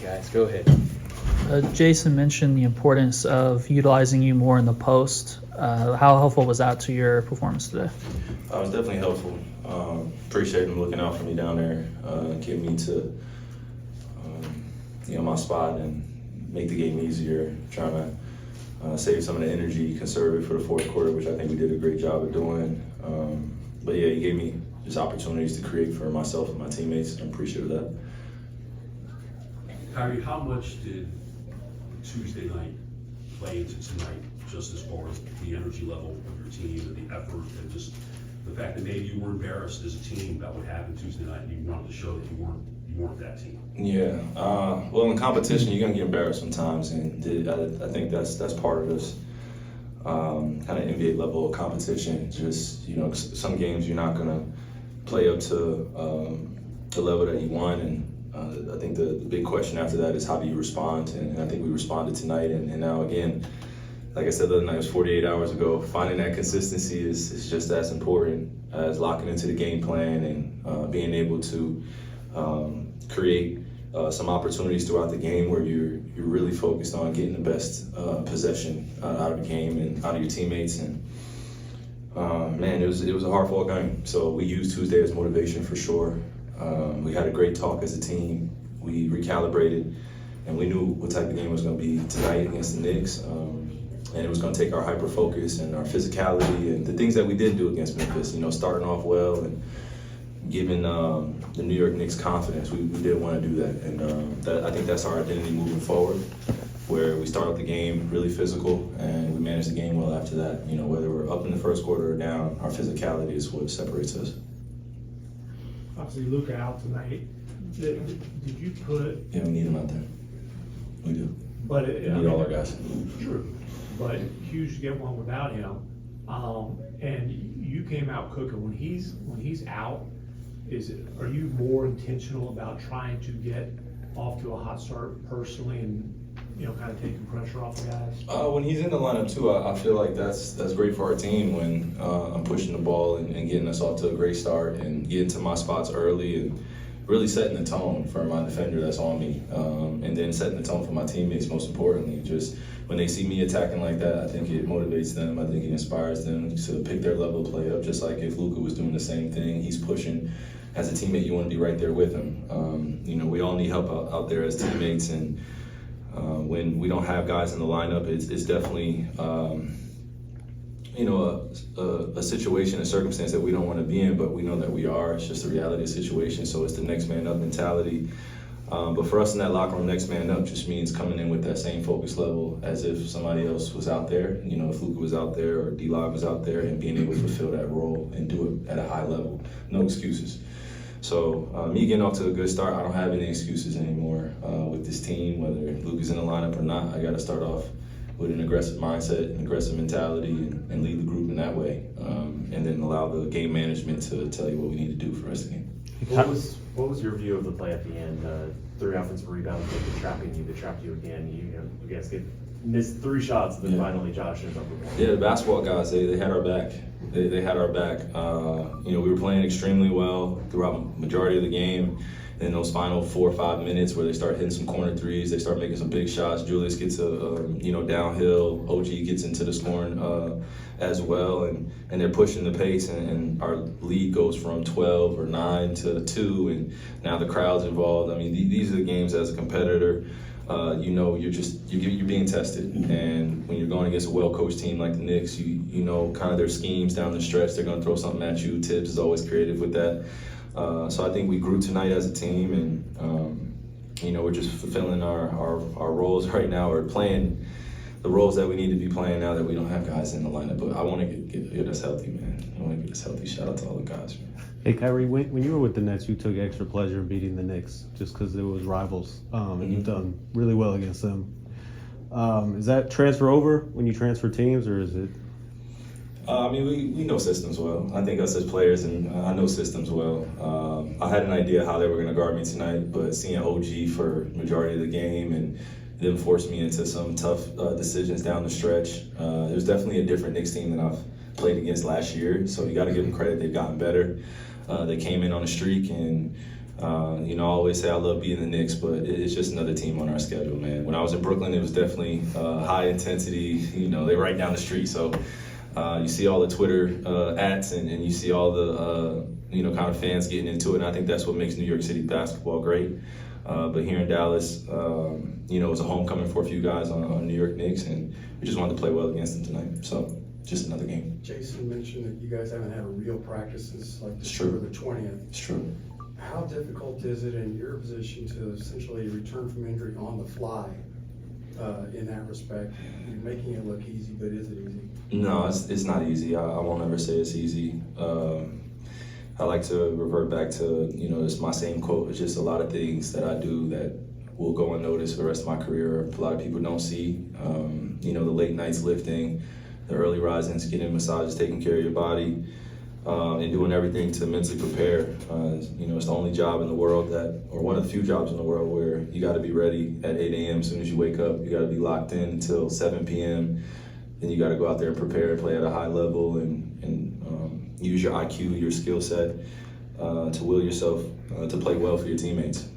guys. Go ahead. Jason mentioned the importance of utilizing you more in the post. How helpful was that to your performance today? It was definitely helpful. Appreciate him looking out for me down there, getting me to my spot and make the game easier, trying to save some of the energy, conserve it for the fourth quarter, which I think we did a great job of doing. But yeah, he gave me just opportunities to create for myself and my teammates. I'm appreciative of that. Kyrie, how much did Tuesday night play into tonight, just as far as the energy level of your team and the effort and just the fact that maybe you were embarrassed as a team about what happened Tuesday night and you wanted to show that you weren't that team? Yeah. Well, in competition, you're gonna get embarrassed sometimes, and I think that's part of this kind of NBA level of competition. Just some games you're not gonna play up to the level that you want, and I think the big question after that is how do you respond? And I think we responded tonight, and now again, like I said the other night, it was 48 hours ago. Finding that consistency is just as important as locking into the game plan and being able to create some opportunities throughout the game where you're really focused on getting the best possession out of the game and out of your teammates. And man, it was a hard-fought game. So we used Tuesday as motivation for sure. We had a great talk as a team. We recalibrated, and we knew what type of game it was going to be tonight against the Knicks. And it was going to take our hyper focus and our physicality and the things that we did do against Memphis. Starting off well and giving the New York Knicks confidence. We did want to do that, and I think that's our identity moving forward, where we start out the game really physical and we manage the game well after that. Whether we're up in the first quarter or down, our physicality is what separates us. Obviously, Luka out tonight. Did you put? Yeah, we need him out there. We do. But We need all our guys. True, but huge to get one without him. And you came out cooking. When he's out, are you more intentional about trying to get off to a hot start personally and kind of taking pressure off the guys? When he's in the lineup too, I feel like that's great for our team when I'm pushing the ball and getting us off to a great start and getting to my spots early and really setting the tone for my defender that's on me, and then setting the tone for my teammates. Most importantly, just when they see me attacking like that, I think it motivates them. I think it inspires them to pick their level of play up. Just like if Luka was doing the same thing, he's pushing. As a teammate, you want to be right there with him. We all need help out there as teammates, and when we don't have guys in the lineup, it's definitely a situation, a circumstance that we don't want to be in, but we know that we are. It's just the reality of the situation, so it's the next man up mentality. But for us in that locker room, next man up just means coming in with that same focus level as if somebody else was out there. If Luka was out there or D-Live was out there, and being able to fulfill that role and do it at a high level. No excuses. So me getting off to a good start, I don't have any excuses anymore with this team, whether Luka's in the lineup or not. I got to start off with an aggressive mindset, an aggressive mentality, and lead the group in that way, and then allow the game management to tell you what we need to do for the rest of the game. What was your view of the play at the end? 3 offensive rebounds, they trapped you again. You guys missed 3 shots, and then finally Josh ends up with 1. Yeah, the basketball guys, they had our back. They had our back. We were playing extremely well throughout the majority of the game. Then those final 4 or 5 minutes where they start hitting some corner threes, they start making some big shots. Julius gets downhill. OG gets into the scoring as well, and they're pushing the pace, and our lead goes from 12 or 9 to 2, and now the crowd's involved. I mean, these are the games as a competitor. You're being tested, and when you're going against a well-coached team like the Knicks, you know kind of their schemes down the stretch. They're going to throw something at you. Tibbs is always creative with that. So I think we grew tonight as a team, and we're just fulfilling our roles right now. We're playing the roles that we need to be playing now that we don't have guys in the lineup. But I want to get us healthy, man. I want to get us healthy. Shout out to all the guys, man. Hey, Kyrie, when you were with the Nets, you took extra pleasure in beating the Knicks just because it was rivals, and you've done really well against them. Is that transfer over when you transfer teams, or is it? We know systems well. I think us as players, and I know systems well. I had an idea how they were going to guard me tonight, but seeing OG for majority of the game and them force me into some tough decisions down the stretch, it was definitely a different Knicks team than I've played against last year. So you got to give them credit; they've gotten better. They came in on a streak, and You know, I always say I love being the Knicks, but it's just another team on our schedule, man. When I was in Brooklyn, it was definitely high intensity. You know, they're right down the street, so you see all the Twitter ads and you see all the you know, kind of fans getting into it. And I think that's what makes New York City basketball great. But here in Dallas, you know, it was a homecoming for a few guys on New York Knicks, and we just wanted to play well against them tonight. So just another game. Jason mentioned that you guys haven't had a real practice since like It's December true. the 20th. It's true. How difficult is it in your position to essentially return from injury on the fly in that respect? You're making it look easy, but is it easy? No, it's not easy. I won't ever say it's easy. I like to revert back to, you know, it's my same quote. It's just a lot of things that I do that will go unnoticed for the rest of my career. A lot of people don't see. You know, the late nights lifting, the early risings, getting massages, taking care of your body, and doing everything to mentally prepare. You know, it's the only job in the world that, or one of the few jobs in the world where you got to be ready at 8 a.m. as soon as you wake up. You got to be locked in until 7 p.m. Then you got to go out there and prepare and play at a high level and use your IQ, your skill set to will yourself to play well for your teammates.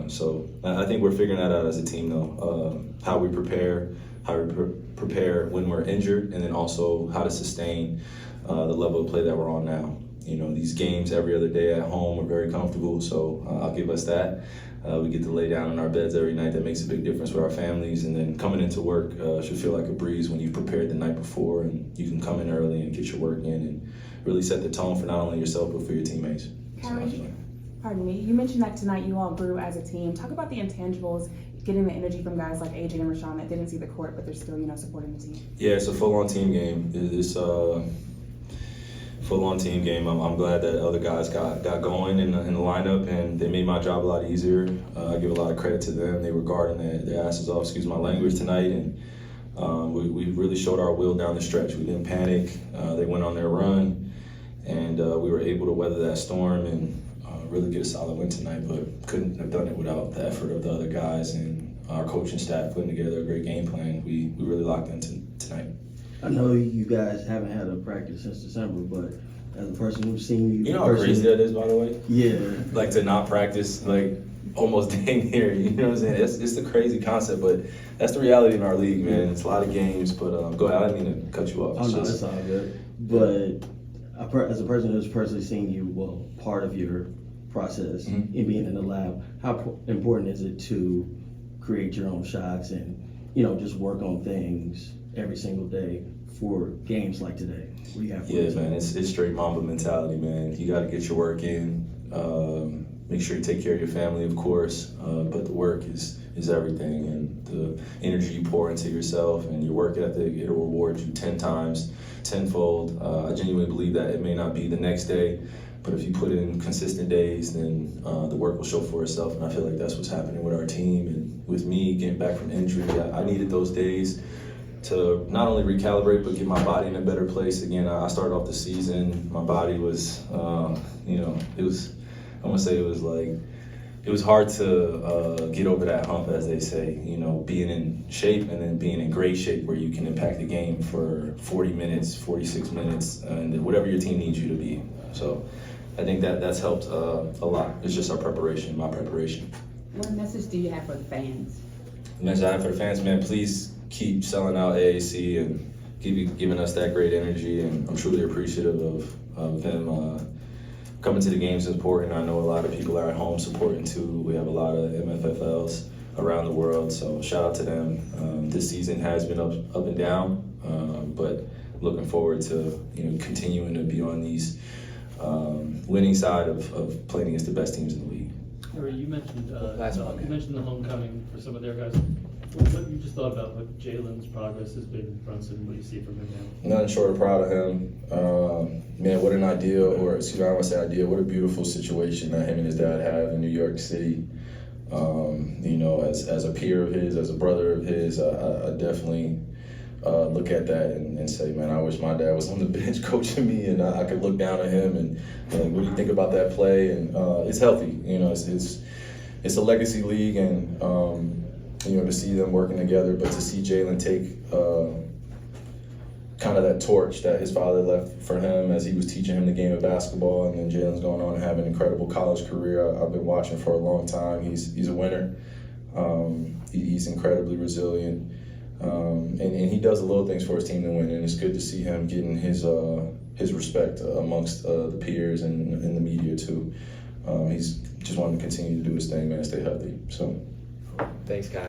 So I think we're figuring that out as a team, though. How we prepare when we're injured, and then also how to sustain the level of play that we're on now. You know, these games every other day at home are very comfortable, so I'll give us that. We get to lay down in our beds every night. That makes a big difference with our families. And then coming into work should feel like a breeze when you've prepared the night before and you can come in early and get your work in and really set the tone for not only yourself but for your teammates. Kyrie, pardon me, you mentioned that tonight you all grew as a team. Talk about the intangibles, getting the energy from guys like AJ and Rashawn that didn't see the court, but they're still, you know, supporting the team. Yeah, it's a full-on team game. It's full-on team game. I'm glad that other guys got going in the lineup, and they made my job a lot easier. I give a lot of credit to them. They were guarding their asses off, excuse my language, tonight, and we really showed our will down the stretch. We didn't panic. They went on their run, and we were able to weather that storm and really get a solid win tonight, but couldn't have done it without the effort of the other guys and our coaching staff putting together a great game plan. We really locked in tonight. I know you guys haven't had a practice since December, but as a person who's seen you, You know how crazy that is, by the way? Yeah. Like to not practice, like almost dang near, you know what I'm saying? It's the crazy concept, but that's the reality in our league, man. It's a lot of games, but go ahead. I didn't mean to cut you off. Oh no, it's all good. But as a person who's personally seen you, well, part of your process Mhm. in being in the lab, how important is it to create your own shots and, you know, just work on things every single day for games like today? What do you have for Yeah, us? man, it's straight Mamba mentality, man. You got to get your work in. Make sure you take care of your family, of course, but the work is everything. And the energy you pour into yourself and your work ethic, it'll reward you 10 times, tenfold. I genuinely believe that it may not be the next day, but if you put in consistent days, then the work will show for itself. And I feel like that's what's happening with our team. And with me getting back from injury, I needed those days to not only recalibrate, but get my body in a better place. Again, I started off the season, my body was, you know, it was hard to get over that hump, as they say, you know, being in shape and then being in great shape where you can impact the game for 40 minutes, 46 minutes, and whatever your team needs you to be. So I think that's helped a lot. It's just our preparation, my preparation. What message do you have for the fans? The message I have for the fans, man, please keep selling out AAC and keep giving us that great energy. And I'm truly appreciative of them coming to the games is important. I know a lot of people are at home supporting too. We have a lot of MFFLs around the world, so shout out to them. This season has been up and down, but looking forward to continuing to be on these winning side of playing against the best teams in the league. Harry, you mentioned the homecoming for some of their guys. What you just thought about what Jalen's progress has been in Brunson? What do you see from him now? Nothing short of proud of him. Man, what an idea, or excuse me, I don't want to say idea, what a beautiful situation that him and his dad have in New York City. As a peer of his, as a brother of his, I definitely look at that and say, man, I wish my dad was on the bench coaching me and I could look down at him and what do you think about that play? And it's healthy, it's a legacy league, and to see them working together, but to see Jalen take kind of that torch that his father left for him as he was teaching him the game of basketball. And then Jalen's going on and having an incredible college career. I've been watching for a long time. He's a winner. He's incredibly resilient. And he does the little things for his team to win. And it's good to see him getting his respect amongst the peers and the media too. He's just wanting to continue to do his thing, man, stay healthy. So, Thanks, guys.